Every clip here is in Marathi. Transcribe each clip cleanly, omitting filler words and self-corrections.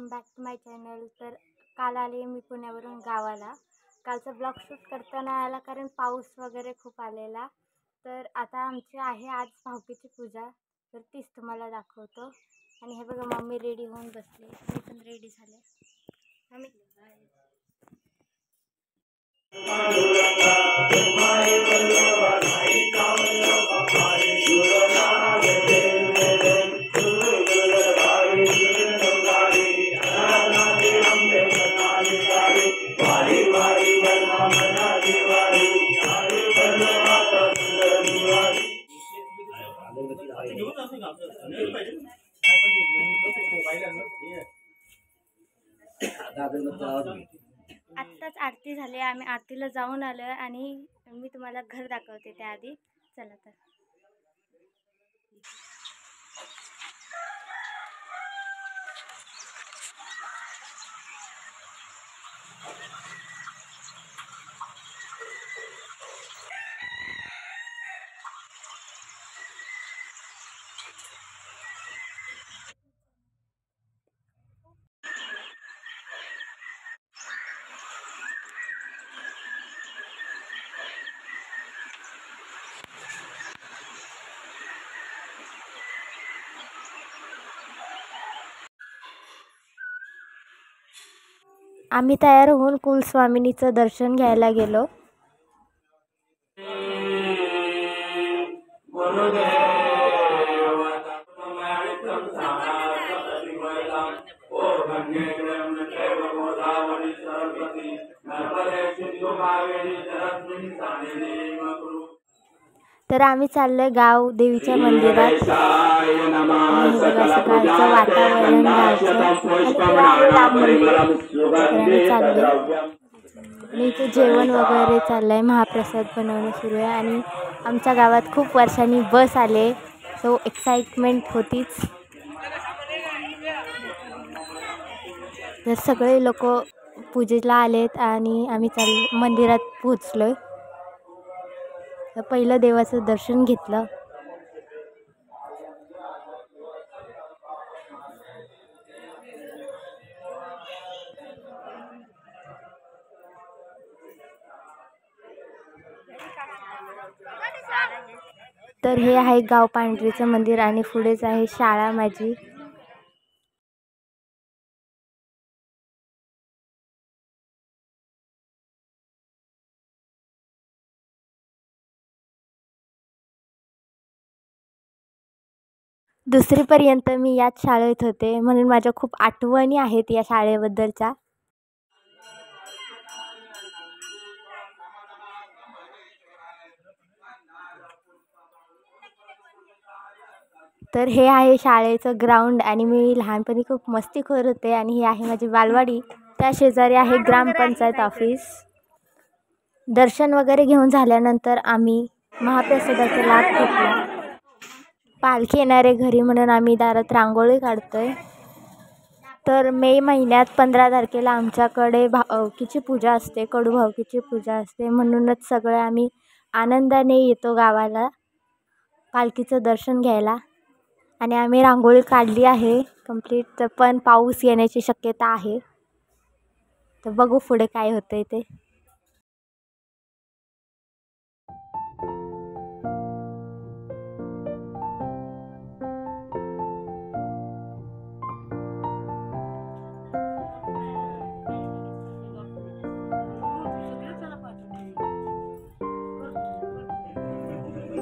Welcome back to my channel. तर काल आले मी पुण्यावरून गावाला। कालचा ब्लॉग शूट करताना आला कारण पाऊस वगैरे खूप आलेला। तर आता आमची आहे आज भाऊकीची पूजा, तर तीच तुम्हाला दाखवतो। आणि हे बघा मम्मी रेडी होऊन बसली, मी पण रेडी झाले। आम्ही आत्ताच आरती झाली, आम्ही आरतीला जाऊन आलो आणि मी तुम्हाला घर दाखवते त्याआधी। चला तर आम्ही तयार होऊन कुलस्वामिनीचं दर्शन घ्यायला गेलो। तर आम्ही चाललोय गाव देवीच्या मंदिरात। सकाळचं वातावरण आणि इथे जेवण वगैरे चाललंय, महाप्रसाद बनवणं सुरू आहे। आणि आमच्या गावात खूप वर्षांनी बस आले, सो एक्साइटमेंट होतीच। तर सगळे लोक पूजेला आलेत आणि आम्ही मंदिरात पोहोचलोय। तर पहिलं देवाचं दर्शन घेतलं। तर हे आहे गाव पांढरीचं मंदिर आणि पुढेच आहे शाळा माझी। दुसरीपर्यंत मी याच शाळेत होते, म्हणून माझ्या खूप आठवणी आहेत या शाळेबद्दलच्या। तर हे आहे शाळेचं ग्राउंड आणि मी लहानपणी खूप मस्तीखोर होते। आणि ही आहे माझी बालवाडी, त्या शेजारी आहे ग्रामपंचायत ऑफिस। दर्शन वगैरे घेऊन झाल्यानंतर आम्ही महाप्रसादाचा लाभ घेतला। पालखी येणारे घरी म्हणून आम्ही दारात रांगोळी काढतोय। तर मे महिन्यात 15 तारखेला आमच्याकडे भाऊकीची पूजा असते, कडू भाऊकीची पूजा असते, म्हणूनच सगळे आम्ही आनंदाने येतो गावाला पालखीचं दर्शन घ्यायला। आणि आम्ही रांगोळी काढली आहे कंप्लीट, तर पण पाऊस येण्याची शक्यता आहे, तर बघू पुढे काय होतंय ते।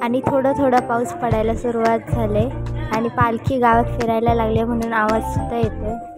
आणि थोडं पाऊस पडायला सुरुवात झाले आणि पालखी गावात फिरायला लागले, म्हणून आवाज सुद्धा येतोय।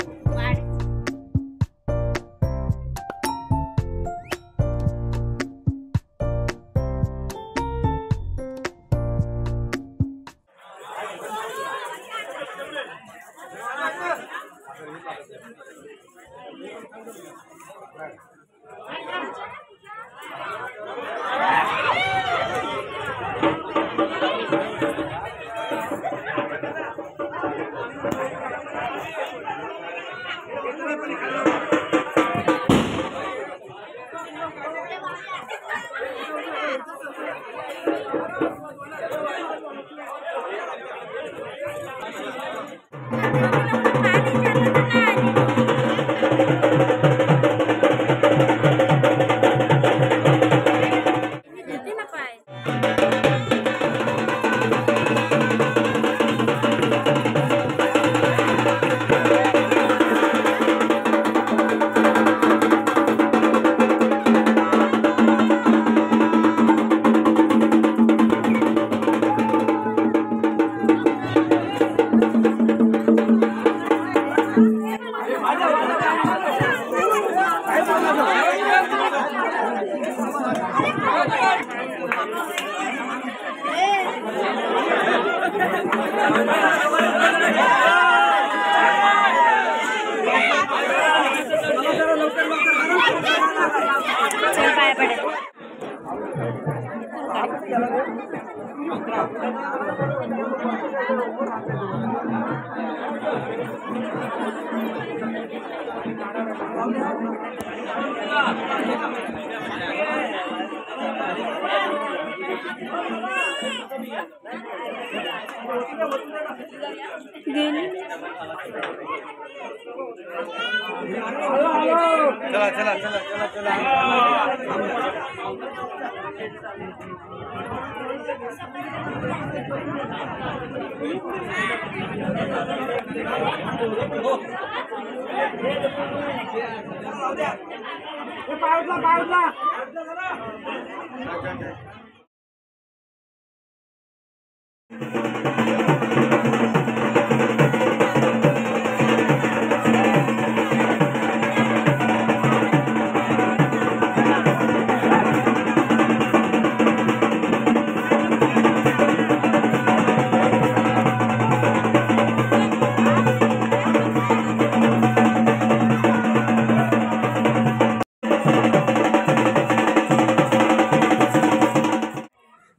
चला चला चला चला चला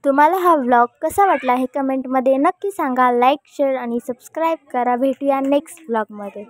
तुम्हाला हा व्लॉग कसा वाटला हे कमेंटमध्ये नक्की सांगा. लाईक, शेअर आणि सबस्क्राईब करा. भेटूया नेक्स्ट व्लॉगमध्ये.